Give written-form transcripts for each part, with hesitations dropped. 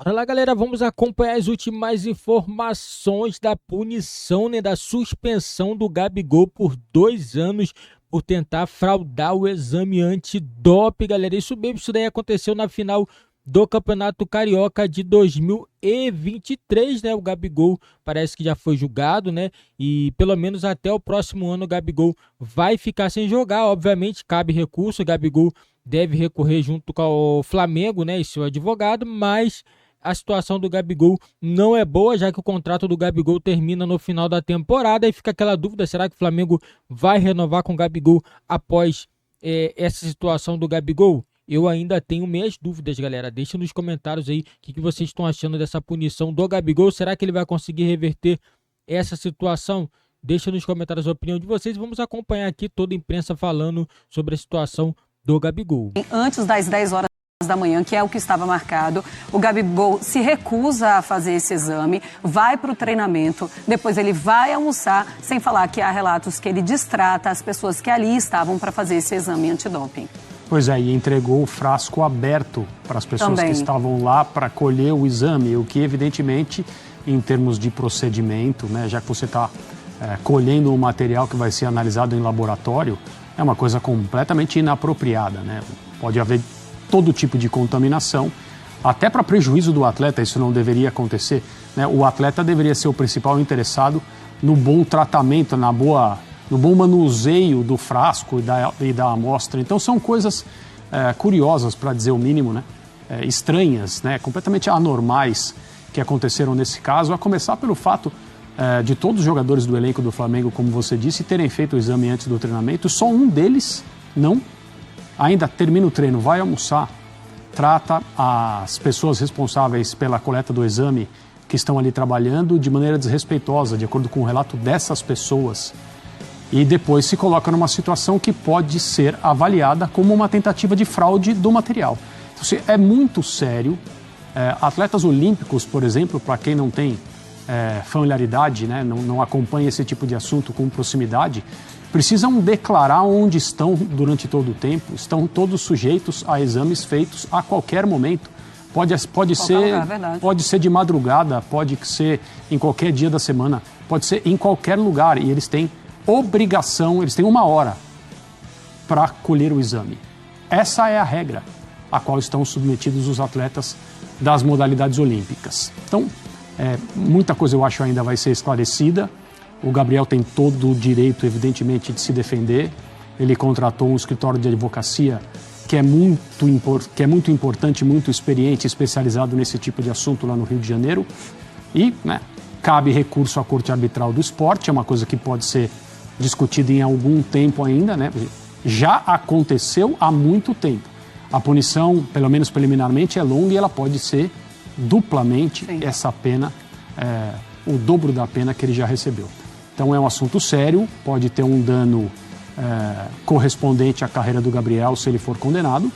Bora lá, galera, vamos acompanhar as últimas informações da punição, da suspensão do Gabigol por 2 anos por tentar fraudar o exame antidoping, galera. Isso daí aconteceu na final do Campeonato Carioca de 2023, O Gabigol parece que já foi julgado, E pelo menos até o próximo ano o Gabigol vai ficar sem jogar. Obviamente, cabe recurso, o Gabigol deve recorrer junto com o Flamengo, E seu advogado, mas a situação do Gabigol não é boa, já que o contrato do Gabigol termina no final da temporada e fica aquela dúvida, será que o Flamengo vai renovar com o Gabigol após essa situação do Gabigol? Eu ainda tenho minhas dúvidas, galera. Deixa nos comentários aí o que vocês estão achando dessa punição do Gabigol. Será que ele vai conseguir reverter essa situação? Deixa nos comentários a opinião de vocês. Vamos acompanhar aqui toda a imprensa falando sobre a situação do Gabigol. Antes das 10 horas da manhã, que é o que estava marcado, o Gabigol se recusa a fazer esse exame, vai para o treinamento, depois ele vai almoçar, sem falar que há relatos que ele distrata as pessoas que ali estavam para fazer esse exame antidoping. Pois é, e entregou o frasco aberto para as pessoas Também. que estavam lá para colher o exame, o que evidentemente, em termos de procedimento, já que você está colhendo um material que vai ser analisado em laboratório, é uma coisa completamente inapropriada, Pode haver todo tipo de contaminação, até para prejuízo do atleta, isso não deveria acontecer, O atleta deveria ser o principal interessado no bom tratamento, no bom manuseio do frasco e da amostra. Então são coisas curiosas, para dizer o mínimo, estranhas, completamente anormais que aconteceram nesse caso, a começar pelo fato de todos os jogadores do elenco do Flamengo, como você disse, terem feito o exame antes do treinamento. Só um deles não. Ainda termina o treino, vai almoçar, trata as pessoas responsáveis pela coleta do exame que estão ali trabalhando de maneira desrespeitosa, de acordo com o relato dessas pessoas. E depois se coloca numa situação que pode ser avaliada como uma tentativa de fraude do material. Então, é muito sério. Atletas olímpicos, por exemplo, para quem não tem familiaridade, não acompanha esse tipo de assunto com proximidade, precisam declarar onde estão durante todo o tempo, estão todos sujeitos a exames feitos a qualquer momento. Pode ser de madrugada, pode ser em qualquer dia da semana, pode ser em qualquer lugar, e eles têm obrigação, eles têm 1 hora para colher o exame. Essa é a regra a qual estão submetidos os atletas das modalidades olímpicas. Então, muita coisa eu acho ainda vai ser esclarecida. O Gabriel tem todo o direito, evidentemente, de se defender. Ele contratou um escritório de advocacia que é muito importante, muito experiente, especializado nesse tipo de assunto lá no Rio de Janeiro. E cabe recurso à Corte Arbitral do Esporte, é uma coisa que pode ser discutida em algum tempo ainda, Já aconteceu há muito tempo. A punição, pelo menos preliminarmente, é longa e ela pode ser duplamente essa pena, o dobro da pena que ele já recebeu. Então é um assunto sério, pode ter um dano correspondente à carreira do Gabriel se ele for condenado,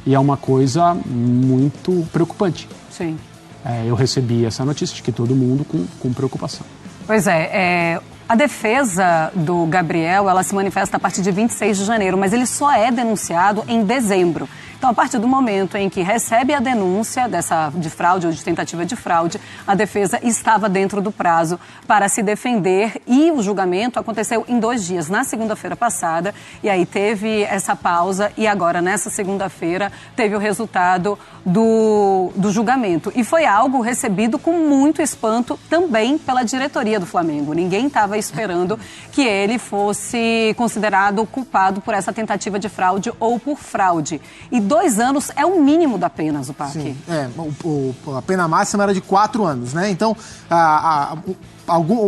e é uma coisa muito preocupante. Sim. Eu recebi essa notícia de que todo mundo com preocupação. Pois a defesa do Gabriel, ela se manifesta a partir de 26 de janeiro, mas ele só é denunciado em dezembro. Então, a partir do momento em que recebe a denúncia de fraude ou de tentativa de fraude, a defesa estava dentro do prazo para se defender, e o julgamento aconteceu em 2 dias, na segunda-feira passada, e aí teve essa pausa, e agora, nessa segunda-feira, teve o resultado do julgamento. E foi algo recebido com muito espanto também pela diretoria do Flamengo. Ninguém estava esperando que ele fosse considerado culpado por essa tentativa de fraude ou por fraude. E 2 anos é o mínimo da pena, Zupac. Sim, a pena máxima era de 4 anos, Então,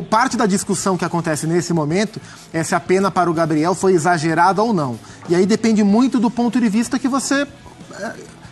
parte da discussão que acontece nesse momento é se a pena para o Gabriel foi exagerada ou não. E aí depende muito do ponto de vista que você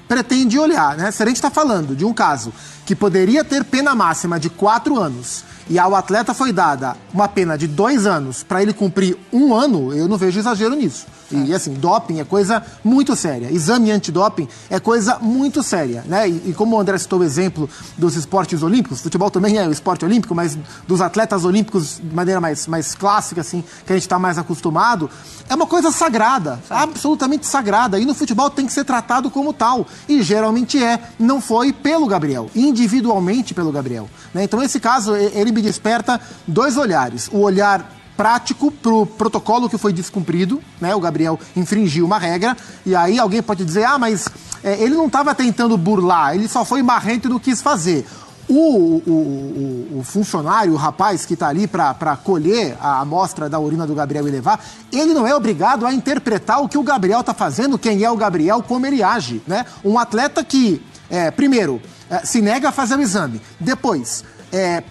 pretende olhar, Se a gente está falando de um caso que poderia ter pena máxima de 4 anos e ao atleta foi dada uma pena de 2 anos para ele cumprir 1 ano, eu não vejo exagero nisso. E assim, doping é coisa muito séria. Exame antidoping é coisa muito séria, né? E como o André citou o exemplo dos esportes olímpicos, futebol também é o esporte olímpico, mas dos atletas olímpicos de maneira mais clássica, assim, que a gente está mais acostumado, é uma coisa sagrada, absolutamente sagrada. E no futebol tem que ser tratado como tal. E geralmente é. Não foi pelo Gabriel, individualmente pelo Gabriel, né? Então esse caso, ele me desperta dois olhares. O olhar prático pro protocolo que foi descumprido, né? O Gabriel infringiu uma regra, e aí alguém pode dizer, mas ele não estava tentando burlar, ele só foi marrento e não quis fazer. O funcionário, o rapaz que está ali para colher a amostra da urina do Gabriel e levar, ele não é obrigado a interpretar o que o Gabriel está fazendo, quem é o Gabriel, como ele age, né? Um atleta que, primeiro, se nega a fazer o exame, depois,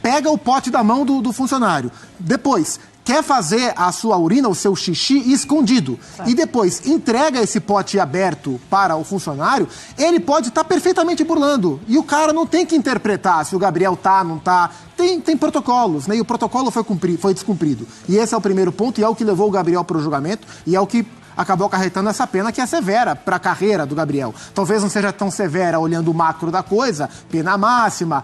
pega o pote da mão do funcionário, depois quer fazer a sua urina, o seu xixi, escondido. E depois entrega esse pote aberto para o funcionário, ele pode estar perfeitamente burlando. E o cara não tem que interpretar se o Gabriel tá, não tá. Tem protocolos, né? E o protocolo foi descumprido. E esse é o primeiro ponto, e é o que levou o Gabriel para o julgamento, e é o que acabou acarretando essa pena que é severa para a carreira do Gabriel. Talvez não seja tão severa olhando o macro da coisa, pena máxima,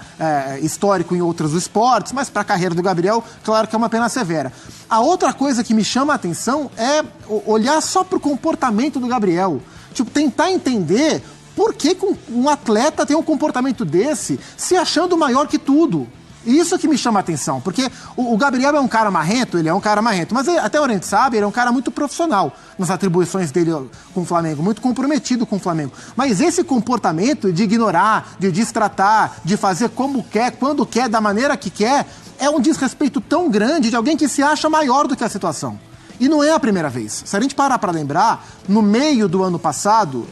histórico em outros esportes, mas para a carreira do Gabriel, claro que é uma pena severa. A outra coisa que me chama a atenção é olhar só para o comportamento do Gabriel. Tipo, tentar entender por que um atleta tem um comportamento desse se achando maior que tudo. E isso que me chama a atenção, porque o Gabriel é um cara marrento, ele é um cara marrento, mas até a gente sabe, ele é um cara muito profissional nas atribuições dele com o Flamengo, muito comprometido com o Flamengo. Mas esse comportamento de ignorar, de destratar, de fazer como quer, quando quer, da maneira que quer, é um desrespeito tão grande de alguém que se acha maior do que a situação. E não é a primeira vez. Se a gente parar para lembrar, no meio do ano passado,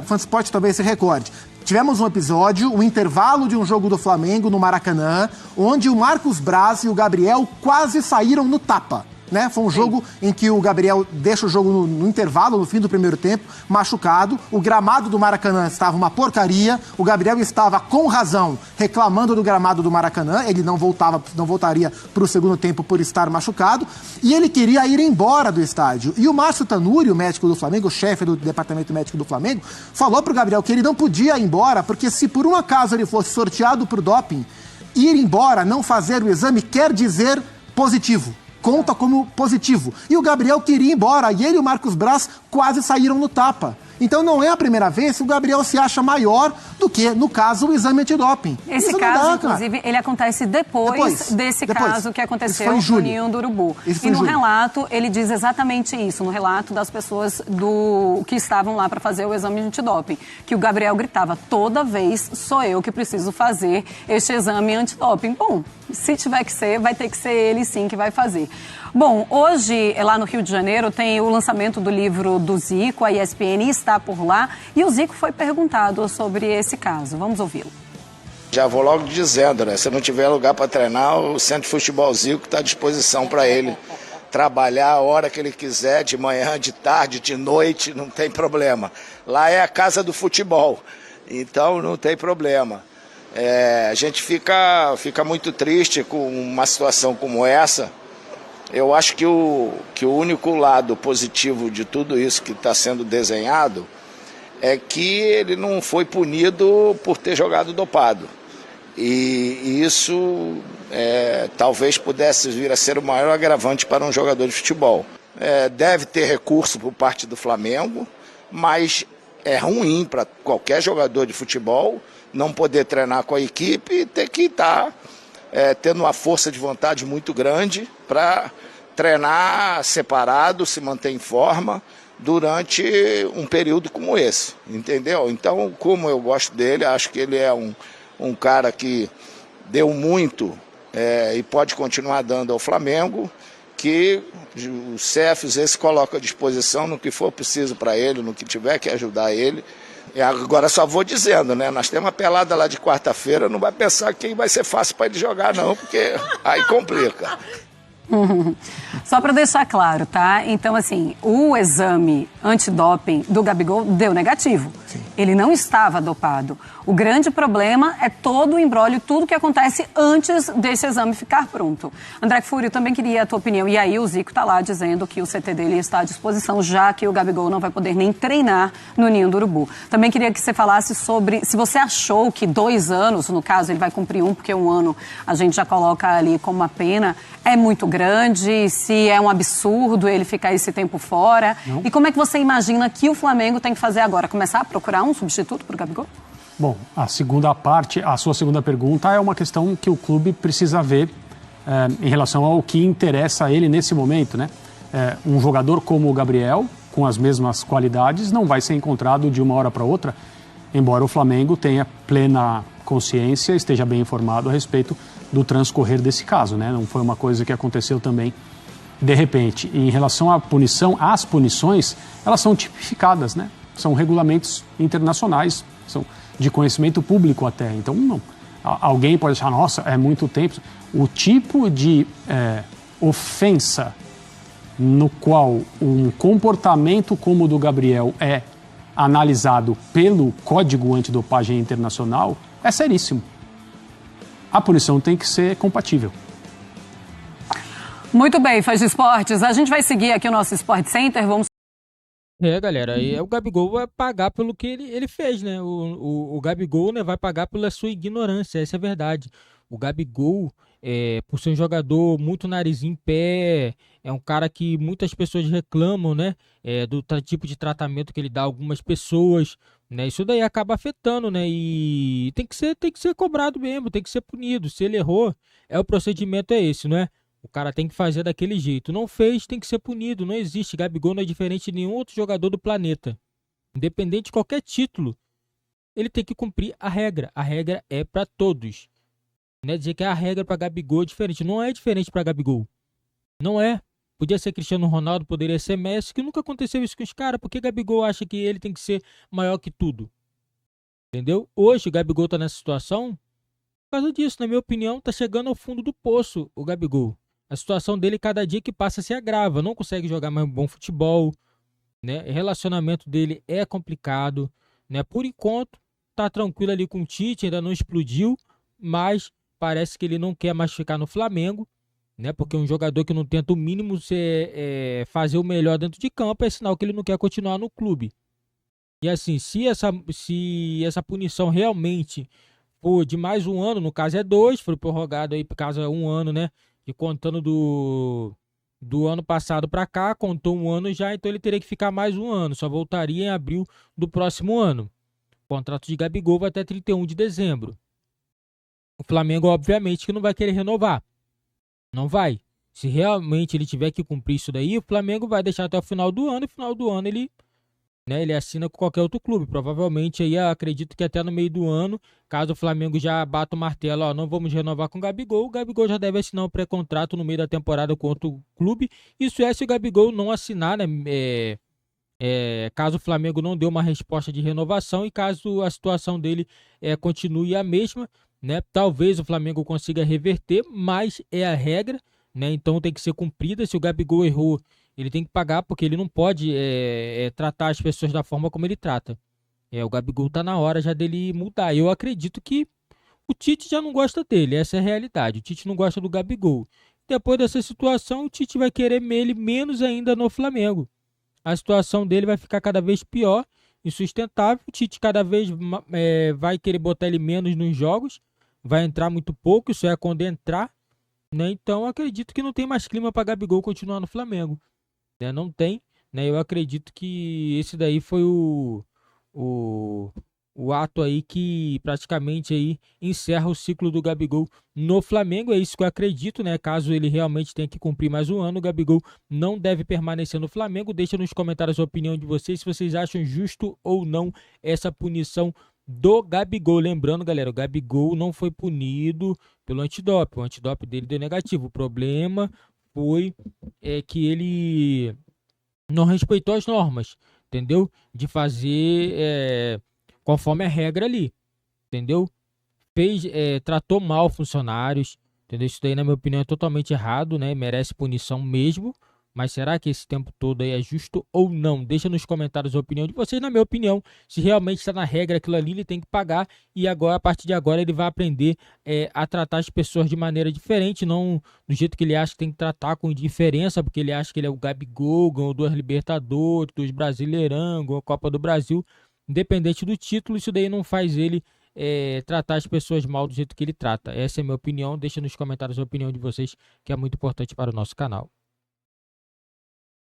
Fansport talvez se recorde, tivemos um episódio, um intervalo de um jogo do Flamengo no Maracanã, onde o Marcos Braz e o Gabriel quase saíram no tapa, né? Foi um jogo em que o Gabriel deixa o jogo no intervalo, no fim do primeiro tempo, machucado. O gramado do Maracanã estava uma porcaria. O Gabriel estava, com razão, reclamando do gramado do Maracanã. Ele não voltaria para o segundo tempo por estar machucado. E ele queria ir embora do estádio. E o Márcio Tanuri, o médico do Flamengo, o chefe do departamento médico do Flamengo, falou para o Gabriel que ele não podia ir embora, porque se por um acaso ele fosse sorteado por doping, ir embora, não fazer o exame, quer dizer positivo. Conta como positivo. E o Gabriel queria ir embora, e ele e o Marcos Braz quase saíram no tapa. Então não é a primeira vez que o Gabriel se acha maior do que, no caso, o exame antidoping. Esse caso, inclusive, ele acontece depois desse caso que aconteceu no Ninho do Urubu. E no relato, ele diz exatamente isso, no relato das pessoas que estavam lá para fazer o exame antidoping, que o Gabriel gritava, toda vez sou eu que preciso fazer este exame antidoping. Bom, se tiver que ser, vai ter que ser ele sim que vai fazer. Bom, hoje, lá no Rio de Janeiro, tem o lançamento do livro do Zico, a ESPN está por lá, e o Zico foi perguntado sobre esse caso. Vamos ouvi-lo. Já vou logo dizendo, né? Se não tiver lugar para treinar, o Centro de Futebol Zico está à disposição para ele trabalhar a hora que ele quiser, de manhã, de tarde, de noite, não tem problema. Lá é a casa do futebol, então não tem problema. A gente fica muito triste com uma situação como essa. Eu acho que o único lado positivo de tudo isso que está sendo desenhado é que ele não foi punido por ter jogado dopado. E isso talvez pudesse vir a ser o maior agravante para um jogador de futebol. Deve ter recurso por parte do Flamengo, mas é ruim para qualquer jogador de futebol não poder treinar com a equipe e ter que estar tendo uma força de vontade muito grande para treinar separado, se manter em forma durante um período como esse, entendeu? Então, como eu gosto dele, acho que ele é um cara que deu muito e pode continuar dando ao Flamengo, que o CFZ se coloca à disposição no que for preciso para ele, no que tiver que ajudar ele. E agora só vou dizendo, né? Nós temos uma pelada lá de quarta-feira, não vai pensar quem vai ser fácil para ele jogar não, porque aí complica. Só para deixar claro, tá? Então, assim, o exame antidoping do Gabigol deu negativo. Sim. Ele não estava dopado. O grande problema é todo o imbróglio, tudo que acontece antes desse exame ficar pronto. André Fúrio, eu também queria a tua opinião. E aí o Zico está lá dizendo que o CT dele está à disposição, já que o Gabigol não vai poder nem treinar no Ninho do Urubu. Também queria que você falasse sobre se você achou que 2 anos, no caso ele vai cumprir porque 1 ano a gente já coloca ali como uma pena, é muito grande, se é um absurdo ele ficar esse tempo fora. Não. E como é que você imagina que o Flamengo tem que fazer agora? Começar a procurar um substituto para o Gabigol? Bom, a sua segunda pergunta é uma questão que o clube precisa ver em relação ao que interessa a ele nesse momento, né? Um jogador como o Gabriel, com as mesmas qualidades, não vai ser encontrado de uma hora para outra, embora o Flamengo tenha plena consciência, esteja bem informado a respeito do transcorrer desse caso, né? Não foi uma coisa que aconteceu também de repente. E em relação à punição, as punições, elas são tipificadas, né? São regulamentos internacionais, são de conhecimento público até. Então, não. Alguém pode achar, nossa, é muito tempo. O tipo de ofensa no qual um comportamento como o do Gabriel é analisado pelo Código Antidopagem Internacional é seríssimo. A punição tem que ser compatível. Muito bem, Fãs de Esportes. A gente vai seguir aqui o nosso Sport Center. Vamos. Galera, aí o Gabigol vai pagar pelo que ele fez, né? O Gabigol, né, vai pagar pela sua ignorância, essa é a verdade. O Gabigol, por ser um jogador muito narizinho em pé, é um cara que muitas pessoas reclamam, né? Do tipo de tratamento que ele dá a algumas pessoas, né? Isso daí acaba afetando, né? E tem que ser cobrado mesmo, tem que ser punido. Se ele errou, o procedimento é esse, não é? O cara tem que fazer daquele jeito. Não fez, tem que ser punido. Não existe. Gabigol não é diferente de nenhum outro jogador do planeta. Independente de qualquer título, ele tem que cumprir a regra. A regra é para todos. Não é dizer que a regra para Gabigol é diferente. Não é diferente para Gabigol. Não é. Podia ser Cristiano Ronaldo, poderia ser Messi, que nunca aconteceu isso com os caras. Porque Gabigol acha que ele tem que ser maior que tudo. Entendeu? Hoje o Gabigol tá nessa situação por causa disso. Na minha opinião, tá chegando ao fundo do poço o Gabigol. A situação dele, cada dia que passa, se agrava. Não consegue jogar mais bom futebol, né? O relacionamento dele é complicado, né? Por enquanto, tá tranquilo ali com o Tite, ainda não explodiu, mas parece que ele não quer mais ficar no Flamengo, né? Porque um jogador que não tenta o mínimo fazer o melhor dentro de campo é sinal que ele não quer continuar no clube. E assim, se essa punição realmente for de mais 1 ano, no caso é 2, foi prorrogado aí por causa de 1 ano, né? E contando do ano passado para cá, contou 1 ano já, então ele teria que ficar mais 1 ano. Só voltaria em abril do próximo ano. O contrato de Gabigol vai até 31 de dezembro. O Flamengo, obviamente, que não vai querer renovar. Não vai. Se realmente ele tiver que cumprir isso daí, o Flamengo vai deixar até o final do ano. E no final do ano ele assina com qualquer outro clube. Provavelmente aí, acredito que até no meio do ano, caso o Flamengo já bata o martelo, não vamos renovar com o Gabigol já deve assinar um pré-contrato no meio da temporada com outro clube. Isso se o Gabigol não assinar, né? Caso o Flamengo não dê uma resposta de renovação e caso a situação dele continue a mesma, né? Talvez o Flamengo consiga reverter, mas é a regra, né? Então tem que ser cumprida. Se o Gabigol errou, ele tem que pagar, porque ele não pode tratar as pessoas da forma como ele trata. O Gabigol tá na hora já dele mudar. Eu acredito que o Tite já não gosta dele, essa é a realidade. O Tite não gosta do Gabigol. Depois dessa situação, o Tite vai querer ele menos ainda no Flamengo. A situação dele vai ficar cada vez pior, insustentável. O Tite cada vez vai querer botar ele menos nos jogos, vai entrar muito pouco, isso é quando entrar, né? Então acredito que não tem mais clima para Gabigol continuar no Flamengo. Não tem, né? Eu acredito que esse daí foi o ato aí que praticamente aí encerra o ciclo do Gabigol no Flamengo. É isso que eu acredito, né? Caso ele realmente tenha que cumprir mais 1 ano, o Gabigol não deve permanecer no Flamengo. Deixa nos comentários a opinião de vocês, se vocês acham justo ou não essa punição do Gabigol. Lembrando, galera, o Gabigol não foi punido pelo antidoping. O antidoping dele deu negativo. O problema foi que ele não respeitou as normas, entendeu? De fazer conforme a regra ali, entendeu? Tratou mal funcionários, Entendeu? Isso daí, na minha opinião, é totalmente errado, né? Merece punição mesmo. Mas será que esse tempo todo aí é justo ou não? Deixa nos comentários a opinião de vocês. Na minha opinião, se realmente está na regra aquilo ali, ele tem que pagar. E agora, a partir de agora, ele vai aprender a tratar as pessoas de maneira diferente, não do jeito que ele acha que tem que tratar, com indiferença, porque ele acha que ele é o Gabigol, ganhou 2 Libertadores, 2 Brasileirão, ganhou a Copa do Brasil. Independente do título, isso daí não faz ele tratar as pessoas mal do jeito que ele trata. Essa é a minha opinião. Deixa nos comentários a opinião de vocês, que é muito importante para o nosso canal.